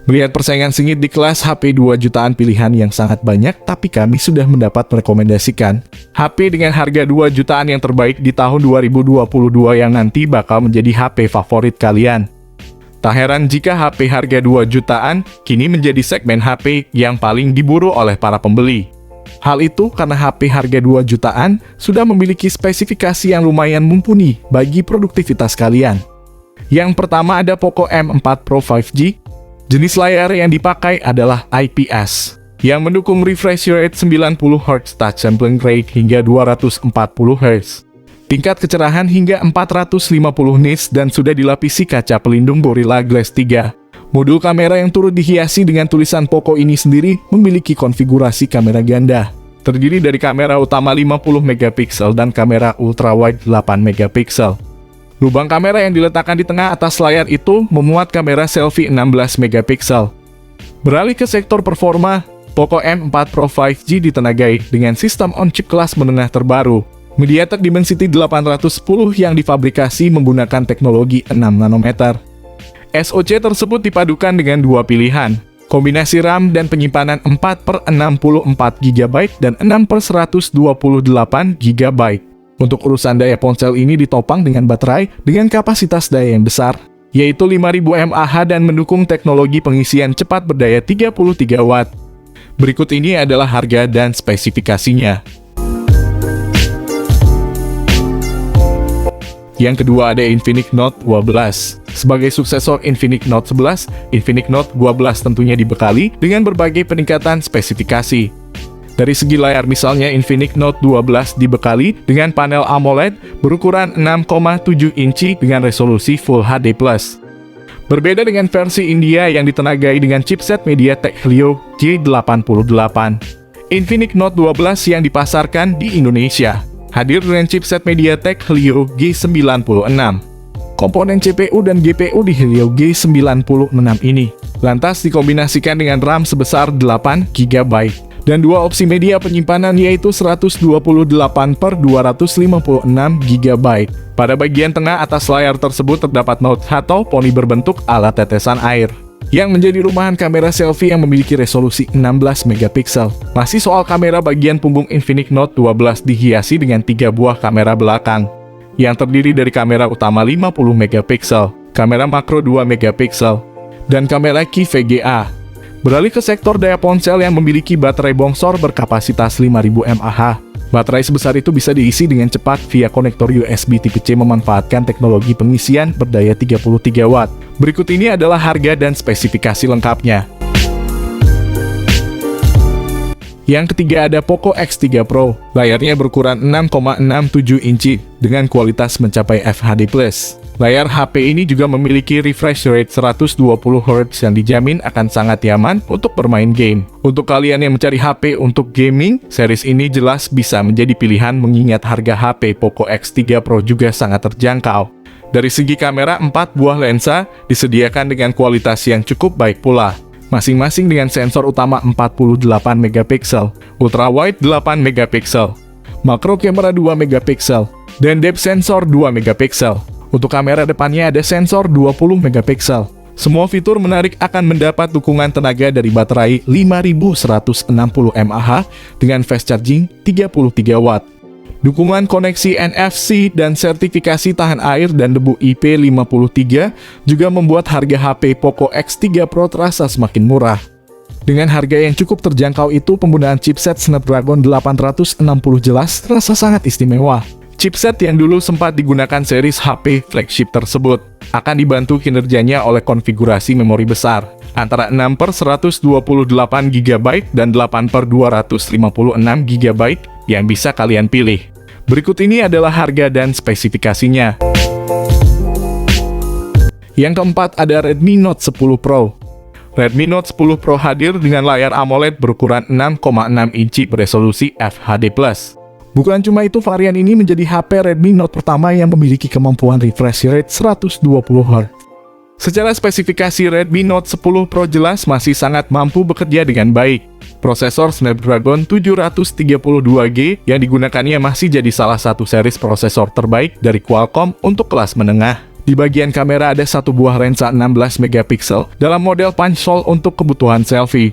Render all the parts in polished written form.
Melihat persaingan sengit di kelas HP 2 jutaan pilihan yang sangat banyak, tapi kami sudah mendapat merekomendasikan HP dengan harga 2 jutaan yang terbaik di tahun 2022 yang nanti bakal menjadi HP favorit kalian. Tak heran jika HP harga 2 jutaan kini menjadi segmen HP yang paling diburu oleh para pembeli. Hal itu karena HP harga 2 jutaan sudah memiliki spesifikasi yang lumayan mumpuni bagi produktivitas kalian. Yang pertama ada Poco M4 Pro 5G. Jenis layar yang dipakai adalah IPS, yang mendukung refresh rate 90Hz, touch sampling rate hingga 240Hz, tingkat kecerahan hingga 450 nits dan sudah dilapisi kaca pelindung Gorilla Glass 3. Modul kamera yang turut dihiasi dengan tulisan Poco ini sendiri memiliki konfigurasi kamera ganda, terdiri dari kamera utama 50 megapiksel dan kamera ultrawide 8 megapiksel. Lubang kamera yang diletakkan di tengah atas layar itu memuat kamera selfie 16 megapiksel. Beralih ke sektor performa, Poco M4 Pro 5G ditenagai dengan sistem on-chip kelas menengah terbaru, MediaTek Dimensity 810 yang difabrikasi menggunakan teknologi 6 nanometer. SoC tersebut dipadukan dengan dua pilihan, kombinasi RAM dan penyimpanan 4/64 GB dan 6/128 GB. Untuk urusan daya ponsel ini ditopang dengan baterai dengan kapasitas daya yang besar, yaitu 5000 mAh dan mendukung teknologi pengisian cepat berdaya 33 Watt. Berikut ini adalah harga dan spesifikasinya. Yang kedua ada Infinix Note 12. Sebagai suksesor Infinix Note 11, Infinix Note 12 tentunya dibekali dengan berbagai peningkatan spesifikasi. Dari segi layar misalnya Infinix Note 12 dibekali dengan panel AMOLED berukuran 6,7 inci dengan resolusi Full HD+. Berbeda dengan versi India yang ditenagai dengan chipset MediaTek Helio G88. Infinix Note 12 yang dipasarkan di Indonesia hadir dengan chipset MediaTek Helio G96. Komponen CPU dan GPU di Helio G96 ini lantas dikombinasikan dengan RAM sebesar 8 GB. Dan dua opsi media penyimpanan yaitu 128/256 GB. Pada bagian tengah atas layar tersebut terdapat Note atau poni berbentuk ala tetesan air, yang menjadi rumahan kamera selfie yang memiliki resolusi 16 megapiksel. Masih soal kamera, bagian punggung Infinix Note 12 dihiasi dengan 3 buah kamera belakang, yang terdiri dari kamera utama 50 megapiksel, kamera makro 2 megapiksel, dan kamera Key VGA. Beralih ke sektor daya ponsel yang memiliki baterai bongsor berkapasitas 5000 mAh. Baterai sebesar itu bisa diisi dengan cepat via konektor USB tipe C memanfaatkan teknologi pengisian berdaya 33 Watt. Berikut ini adalah harga dan spesifikasi lengkapnya. Yang ketiga ada Poco X3 Pro. Layarnya berukuran 6,67 inci dengan kualitas mencapai FHD+. Layar HP ini juga memiliki refresh rate 120Hz yang dijamin akan sangat nyaman untuk bermain game. Untuk kalian yang mencari HP untuk gaming, series ini jelas bisa menjadi pilihan mengingat harga HP Poco X3 Pro juga sangat terjangkau. Dari segi kamera, 4 buah lensa disediakan dengan kualitas yang cukup baik pula, masing-masing dengan sensor utama 48 megapiksel, ultrawide 8 megapiksel, makro kamera 2 megapiksel, dan depth sensor 2 megapiksel. Untuk kamera depannya ada sensor 20 megapiksel. Semua fitur menarik akan mendapat dukungan tenaga dari baterai 5160 mAh dengan fast charging 33 Watt. Dukungan koneksi NFC dan sertifikasi tahan air dan debu IP53 juga membuat harga HP Poco X3 Pro terasa semakin murah. Dengan harga yang cukup terjangkau itu, penggunaan chipset Snapdragon 860 jelas terasa sangat istimewa. Chipset yang dulu sempat digunakan series HP flagship tersebut akan dibantu kinerjanya oleh konfigurasi memori besar antara 6/128 GB dan 8/256 GB yang bisa kalian pilih. Berikut ini adalah harga dan spesifikasinya. Yang keempat ada Redmi Note 10 Pro. Redmi Note 10 Pro hadir dengan layar AMOLED berukuran 6,6 inci beresolusi FHD+. Bukan cuma itu, varian ini menjadi HP Redmi Note pertama yang memiliki kemampuan refresh rate 120Hz. Secara spesifikasi, Redmi Note 10 Pro jelas masih sangat mampu bekerja dengan baik. Prosesor Snapdragon 732G yang digunakannya masih jadi salah satu series prosesor terbaik dari Qualcomm untuk kelas menengah. Di bagian kamera ada satu buah lensa 16 megapiksel dalam model punch-hole untuk kebutuhan selfie.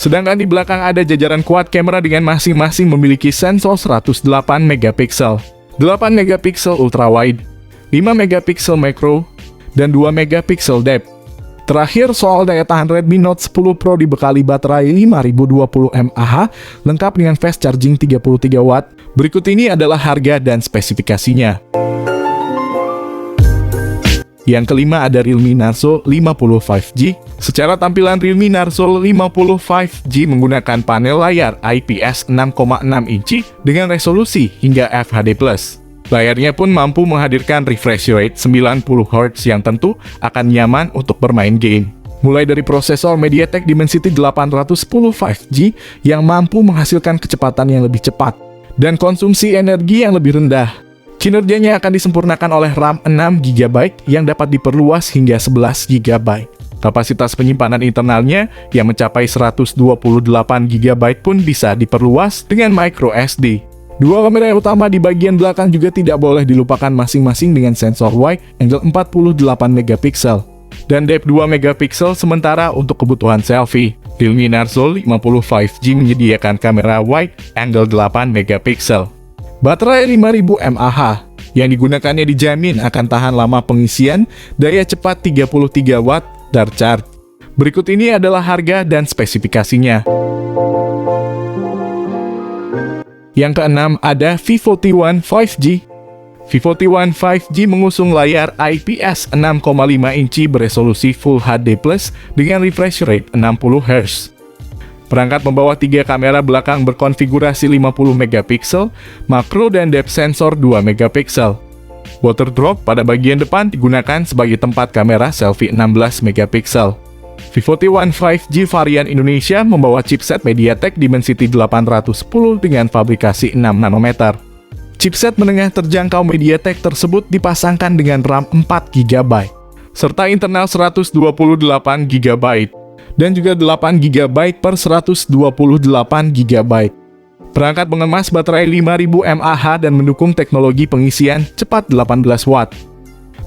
Sedangkan di belakang ada jajaran quad kamera dengan masing-masing memiliki sensor 108 megapiksel, 8 megapiksel ultrawide, 5 megapiksel macro, dan 2 megapiksel depth. Terakhir, soal daya tahan Redmi Note 10 Pro dibekali baterai 5020 mAh lengkap dengan fast charging 33 watt. Berikut ini adalah harga dan spesifikasinya. Yang kelima ada Realme Narzo 50 5G. Secara tampilan Realme Narzo 50 5G menggunakan panel layar IPS 6,6 inci dengan resolusi hingga FHD+. Layarnya pun mampu menghadirkan refresh rate 90 Hz yang tentu akan nyaman untuk bermain game. Mulai dari prosesor MediaTek Dimensity 810 5G yang mampu menghasilkan kecepatan yang lebih cepat dan konsumsi energi yang lebih rendah. Kinerjanya akan disempurnakan oleh RAM 6GB yang dapat diperluas hingga 11GB. Kapasitas penyimpanan internalnya yang mencapai 128GB pun bisa diperluas dengan microSD. Dua kamera utama di bagian belakang juga tidak boleh dilupakan masing-masing dengan sensor wide angle 48MP dan depth 2MP sementara untuk kebutuhan selfie. Realme Narzo 50 5G menyediakan kamera wide angle 8MP. Baterai 5000 mAh yang digunakannya dijamin akan tahan lama pengisian, daya cepat 33 watt, dan charge. Berikut ini adalah harga dan spesifikasinya. Yang keenam ada Vivo T1 5G. Vivo T1 5G mengusung layar IPS 6,5 inci beresolusi Full HD+ dengan refresh rate 60 Hz. Perangkat membawa 3 kamera belakang berkonfigurasi 50MP, makro dan depth sensor 2MP. Water drop pada bagian depan digunakan sebagai tempat kamera selfie 16MP. Vivo T1 5G varian Indonesia membawa chipset MediaTek Dimensity 810 dengan fabrikasi 6 nanometer. Chipset menengah terjangkau MediaTek tersebut dipasangkan dengan RAM 4GB, serta internal 128GB. Dan juga 8GB per 128GB. Perangkat mengemas baterai 5000 mAh dan mendukung teknologi pengisian cepat 18 watt.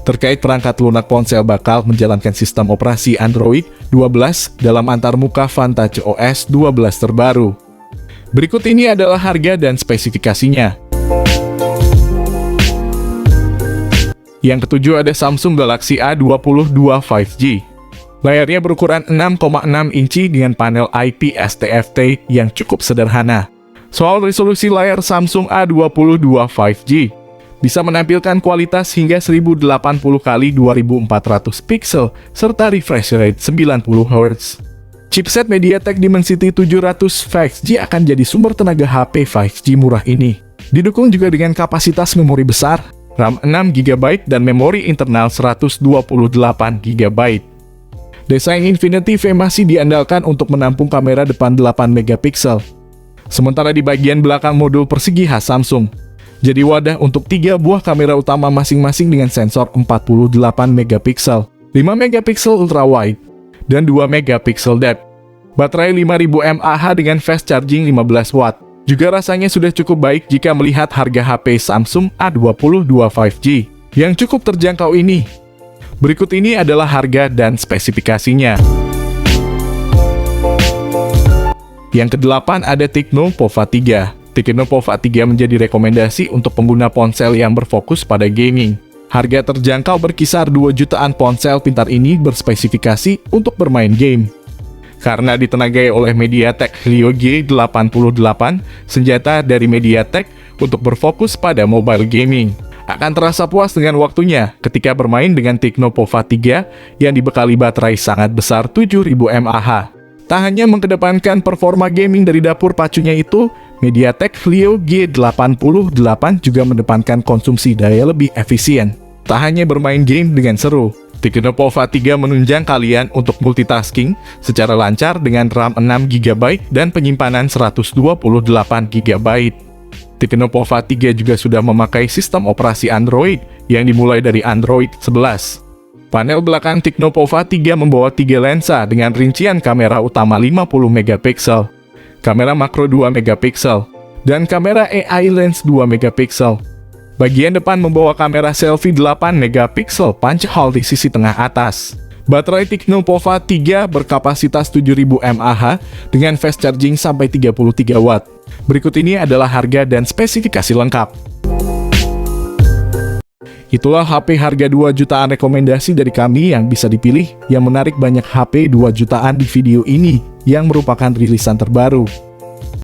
Terkait perangkat lunak ponsel bakal menjalankan sistem operasi Android 12 dalam antarmuka Vantage OS 12 terbaru. Berikut ini adalah harga dan spesifikasinya. Yang ketujuh ada Samsung Galaxy A22 5G. Layarnya berukuran 6,6 inci dengan panel IPS TFT yang cukup sederhana. Soal resolusi layar Samsung A22 5G bisa menampilkan kualitas hingga 1080x2400 pixel serta refresh rate 90 Hz. Chipset MediaTek Dimensity 700 5G akan jadi sumber tenaga HP 5G murah ini. Didukung juga dengan kapasitas memori besar, RAM 6GB dan memori internal 128GB. Desain Infinity V masih diandalkan untuk menampung kamera depan 8MP. Sementara di bagian belakang modul persegi khas Samsung, jadi wadah untuk 3 buah kamera utama masing-masing dengan sensor 48MP, 5MP ultrawide, dan 2MP depth. Baterai 5000 mAh dengan fast charging 15 watt. Juga rasanya sudah cukup baik jika melihat harga HP Samsung A22 5G yang cukup terjangkau ini. Berikut ini adalah harga dan spesifikasinya. Yang kedelapan ada Tecno Pova 3. Tecno Pova 3 menjadi rekomendasi untuk pengguna ponsel yang berfokus pada gaming. Harga terjangkau berkisar 2 jutaan. Ponsel pintar ini berspesifikasi untuk bermain game. Karena ditenagai oleh MediaTek Helio G88, senjata dari MediaTek untuk berfokus pada mobile gaming. Akan terasa puas dengan waktunya ketika bermain dengan Tecno Pova 3 yang dibekali baterai sangat besar 7000 mAh. Tak hanya mengedepankan performa gaming dari dapur pacunya itu, MediaTek Helio G88 juga mengedepankan konsumsi daya lebih efisien. Tak hanya bermain game dengan seru, Tecno Pova 3 menunjang kalian untuk multitasking secara lancar dengan RAM 6GB dan penyimpanan 128GB. Tecno Pova 3 juga sudah memakai sistem operasi Android yang dimulai dari Android 11. Panel belakang Tecno Pova 3 membawa 3 lensa dengan rincian kamera utama 50MP, kamera makro 2MP, dan kamera AI lens 2MP. Bagian depan membawa kamera selfie 8 megapiksel punch hole di sisi tengah atas. Baterai Tecnopova 3 berkapasitas 7000 mAh dengan fast charging sampai 33 watt. Berikut ini adalah harga dan spesifikasi lengkap. Itulah HP harga 2 jutaan rekomendasi dari kami yang bisa dipilih. Yang menarik, banyak HP 2 jutaan di video ini yang merupakan rilisan terbaru.